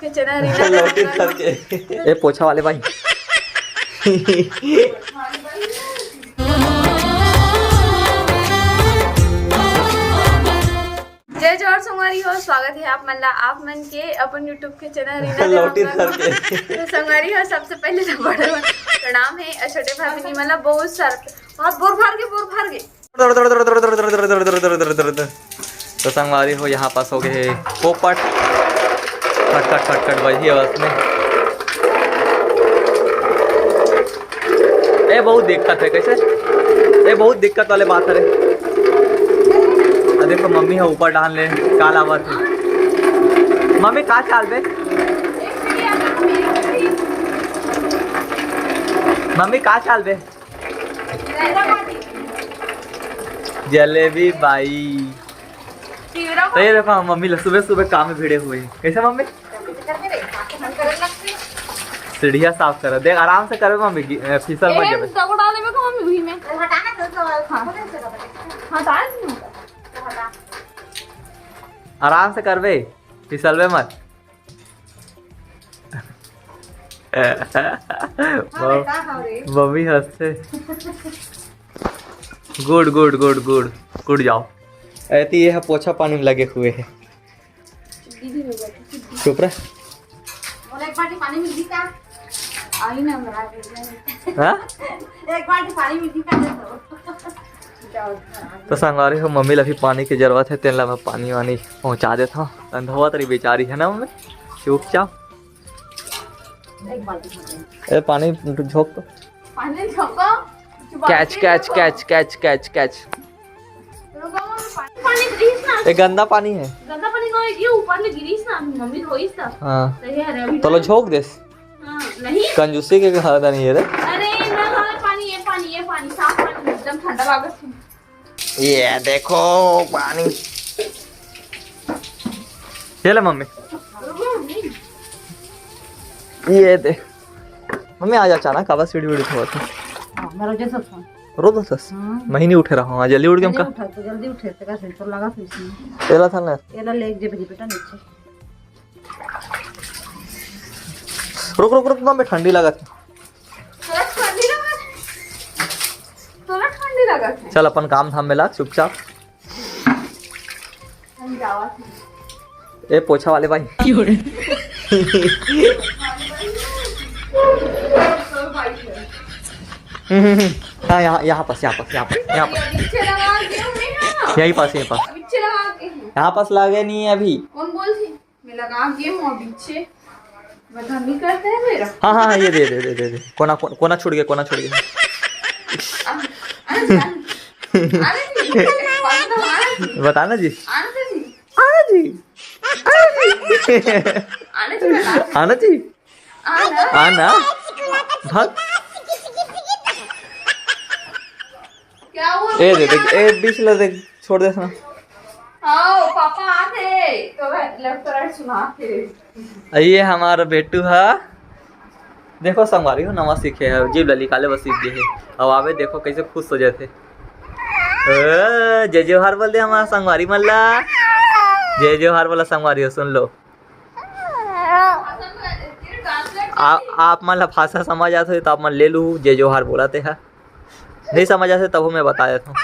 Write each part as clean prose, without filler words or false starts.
लौटी करके ए पोछा वाले भाई। जय जोहर संगवारी हो, स्वागत है आप मन के अपन यूट्यूब के चैनल लौटी करके। तो संगवारी हो, सबसे पहले तो बड़े प्रणाम है और छोटे भाई बहनी मतलब बहुत सारा बोर फाड़ के तो संगवारी हो यहाँ पास हो गए पोपट खटखट बजी आवाज में। ए बहुत दिक्कत है कैसे, ये बहुत दिक्कत वाले बात है। देखो मम्मी है ऊपर डाल ले काला आवाज है। मम्मी कहाँ चाल बे, मम्मी कहाँ चाल बे। जलेबी बाई। तो ये देखो मम्मी सुबह सुबह काम में भिड़े हुए हैं। कैसे मम्मी सीढ़िया साफ करो, देख आराम से करो मम्मी, फिसल मत जाए। आराम से कर बे, फिसलवे मत। मम्मी हंसते। Good good good good good जाओ। ऐती ये है पोछा पानी में लगे हुए हैं। चुप रह। एक बाल्टी पानी में दीता आई ना हमरा हाँ एक बाल्टी पानी में दीता तो संगवारी हो मम्मी अभी पानी की जरूरत है, तेल मैं पानी वानी पहुंचा देता हूँ। अंधवा तेरी बेचारी है ना मम्मी, चुपचाप एक बाल्टी ए पानी झोंक तो। पानी झोंको। Catch catch catch catch catch catch. पानी गिरीस ना, ये गंदा पानी है। गंदा पानी को ये ऊपर ले गिरीस ना, मम्मी धोईस था। हाँ सही है अभी तो लो झोंक देस। हां नहीं कंजूसी के खाता नहीं है रे। अरे ना पानी साफ पानी एकदम ठंडा लागत है। ये देखो पानी। ये ले मम्मी, ये दे मम्मी। आज अचानक आवाज सीढ़ी उड़ी हुआ था। मेरा जैसा था रोज दस महीने उठे रहा हूँ, आज जल्दी उठ गया का। उठा तो जल्दी उठे तो का सेंसर लगा फिर इसमें तेला था ना। एला लेग जे बजी बेटा नीचे। रुक रुक रुक मम्मी, ठंडी लगत। तोला ठंडी लगत। चल अपन काम धाम में लग चुपचाप। हम जावा ए पोछा वाले भाई। हाँ यहाँ पास यही पास यहाँ पास लगे नहीं है अभी। कौन बोल थी मैं लगा के हूं पीछे बदतमीजी करते हैं मेरा। हाँ ये दे कोना छूट गया बताना जी आना जी आना भाग। क्या हुआ ए दे बीच ले दे, छोड़ दे ना। आओ पापा आते तो लेफ्ट राइट सुनाते। ये हमारा बेटू है, देखो संगवारी हो नवा सीखे है, जीव लली काले बस सीख गए है। अब आवे देखो कैसे खुश हो जाते। जय जोहार बोल दे हमारा संगवारी मल्ला। जय जोहार वाला संगवारी हो, सुन लो। आप मान ला भाषा समझ आते हो तो आप मन ले लू जय जोहार बोलाते हैं, नहीं समझ आते तब मैं बता देता हूँ।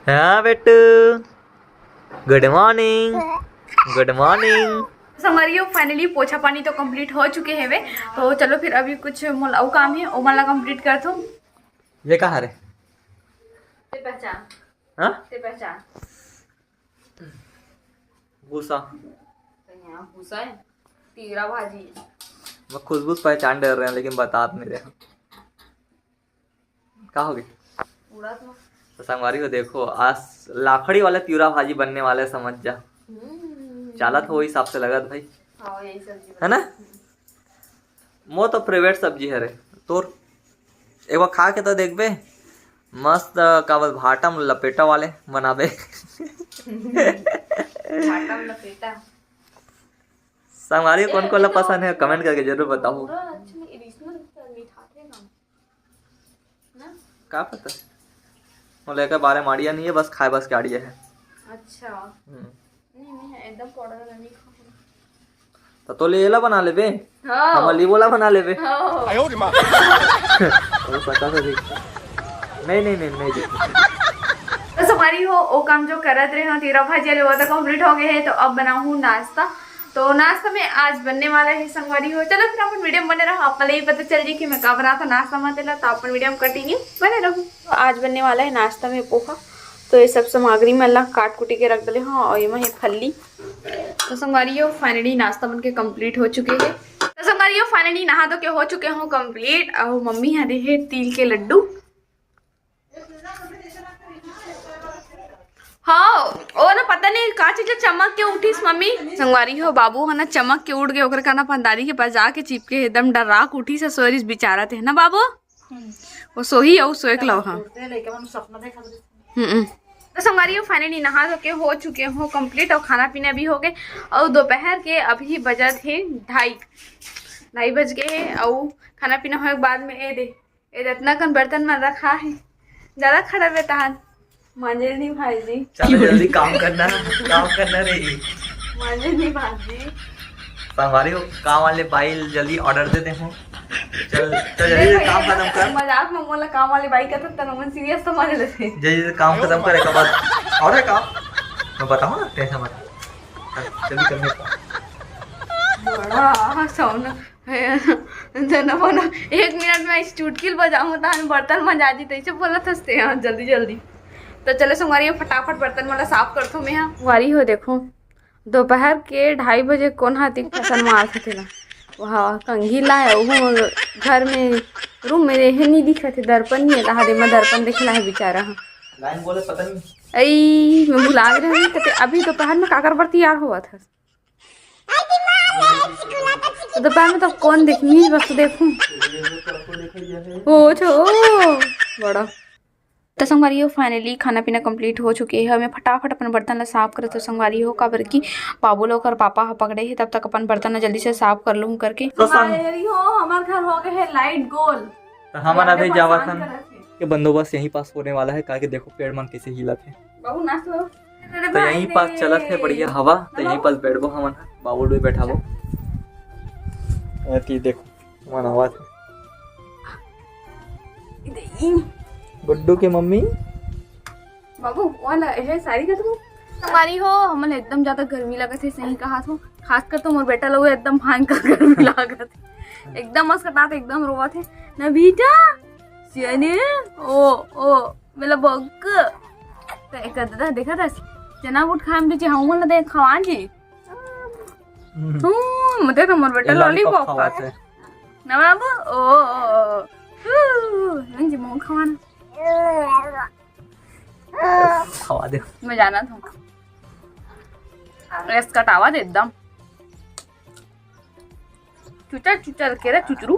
हाँ बेटू गुड मॉर्निंग गुड मॉर्निंग। हमारी फाइनली पोछा पानी तो कंप्लीट हो चुके हैं वे, तो चलो फिर अभी कुछ मोलाऊ काम है वो मला कंप्लीट कर दूं। ये कहाँ रे ते पहचान हाँ ते पहचान भूसा यहाँ भूसा है तीरा भाजी है। मैं खुशबू पहचान डर रहे हैं लेकिन बता नहीं रहे। क्या हो गई उड़ा तो संगवारी को देखो आज लाखड़ी वाले तीरा भाजी बनने वाले, समझ जा। चाला तो वही हिसाब से लगा भाई। हाँ यही सब्जी है ना, मो तो फेवरेट सब्जी है रे तोर। एक बार खा के तो देख बे, मस्त का भाटा में लपेटा वाले बनाबे। भाटा में लपेटा। संगवारी कौन कौन पसंद है कमेंट करके जरूर बताओ। क्या पता वो लेकर बारे माड़िया नहीं है, बस खाए बस गाड़िया है। अच्छा नहीं है एकदम पाउडर नहीं खाऊं। तो ले एला बना लेबे, हम लीबोला बना लेबे। हां पता तो देख नहीं देख। तो हमारी वो काम जो करत रहे हो 13 भाजी वो तो कंप्लीट हो गए हैं। तो अब बनाऊँ नाश्ता। तो नाश्ता में आज बनने वाला है संगवारी हो। चलो फिर अपन वीडियो में बने रहो, आपको ही पता चल जाए कि मैं कब रहा था नाश्ता में तेला। तो अपन वीडियो में कंटिन्यू बने रहो। तो आज बनने वाला है नाश्ता में पोहा। तो ये सब सामग्री में अल्लाह काट कुटी के रख दले। हाँ और ये में फल्ली। तो संगवारी हो फाइनली नाश्ता बन के कम्प्लीट हो चुके हैं। तो संगवारी हो फाइनली नहा धो के हो चुके हो कम्प्लीट। और मम्मी यहाँ दे है तिल के लड्डू। हाँ ओ ना पता नहीं का चीज चमक के उठी मम्मी। संगवारी हो बाबू है ना चमक के उठ गए ओकर का ना अपन दादी के पास जाके चिपके एकदम डराक उठी से सोरिस बेचारा थे ना बाबू। वो सोही और सोएक लो। हाँ तो संगवारी हो फाइनली नहा धो के हो चुके हो कंप्लीट। और खाना पीना भी हो गए। और दोपहर के अभी बजा थे 2:30 बज गए हैं। और खाना पीना होने के बाद में ये इतना कन बर्तन में रखा है ज्यादा खड़ा रहता है मांझे नहीं भाजी। चलो जल्दी काम करना रे। मांझे नहीं भाजी संगवारी हो काम वाले भाई जल्दी ऑर्डर देते हो। चल जल्दी काम खत्म कर। मजाक में बोला काम वाली बाई का तो मन सीरियस तो मान लेते। जल्दी काम खत्म करे के बाद और है काम मैं बताऊं ना टेंशन मत जल्दी करने का। बड़ा सोना जना बोला 1 मिनट में चुटकिल बजाऊं तो बर्तन मजा जी तैसे बोला थसते हैं जल्दी जल्दी। तो चलो संगवारी फटाफट बर्तन वाला साफ कर दो। मैं यहाँ वारी हो देखो दोपहर के 2:30 बजे कौन हाथी फसल मार थे ना वहाँ कंघी लाए वो घर में रूम में रहे नहीं दिखा थे दर्पण नहीं है दे में दर्पण दिखला है बेचारा। लाइन बोले पता नहीं आई मैं भुला रही थी अभी दोपहर में काकर पर तैयार हुआ था। दोपहर में तो कौन देखनी बस देखूं ओ छो बड़ा। तो संगवारी हो फाइनली खाना पीना कंप्लीट हो चुके हैं। हमें फटाफट अपन बर्तन साफ करे। तो संगवारी हो काबर की बाबू लोग और पापा पकड़े हैं तब तक अपन बर्तन जल्दी से साफ कर लूँ करके। तो हमारे घर हो गए है लाइट गोल। तो हमारा भी जावासन के बंदोबस्त यहीं पास होने वाला है काहे देखो पेड़ मन कैसे हिला थे। तो यहीं पास चलत है बढ़िया हवा। तो यहीं पास बैठबो हमन बाबू भी बैठाबो देखो मन हवा थे। गुड्डू के मम्मी बाबू वाला है साड़ी का तुम हमारी हो हमन एकदम ज्यादा गर्मी लगा थे सही कहा तो खासकर तो मोर बेटा लोग एकदम भयंकर गर्मी लगा थे एकदम मस्कता एकदम रोवा थे ना बेटा सियाने ओ मेला बग तो एक दादा देखा था चना बूट खाए में हम ना दे खवा जी मते तो मोर बेटा लॉलीपॉप खाते ना बाबू ओ नंजी मों खवाना खवा दे मैं जाना था रेस कटावा दे एकदम चुचर के रे चुचरू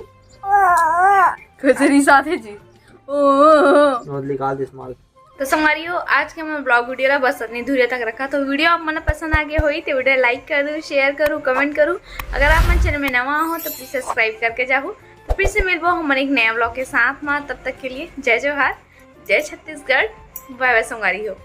खजरी साथ है जी ओ निकाल दे स्माल। तो संगवारी हो आज के मैं ब्लॉग वीडियो ला बस इतनी दूर तक रखा। तो वीडियो आप मन पसंद आ गया होई तो वीडियो लाइक करूँ शेयर करूँ कमेंट करूँ। अगर आप मन चैनल में नवा हो तो प्लीज सब्सक्राइब करके जाओ। तो फिर से मिलबो हमारे एक नया ब्लॉग के साथ में। तब तक के लिए जय जोहार जय छत्तीसगढ़ बाय बाय संगवारी हो।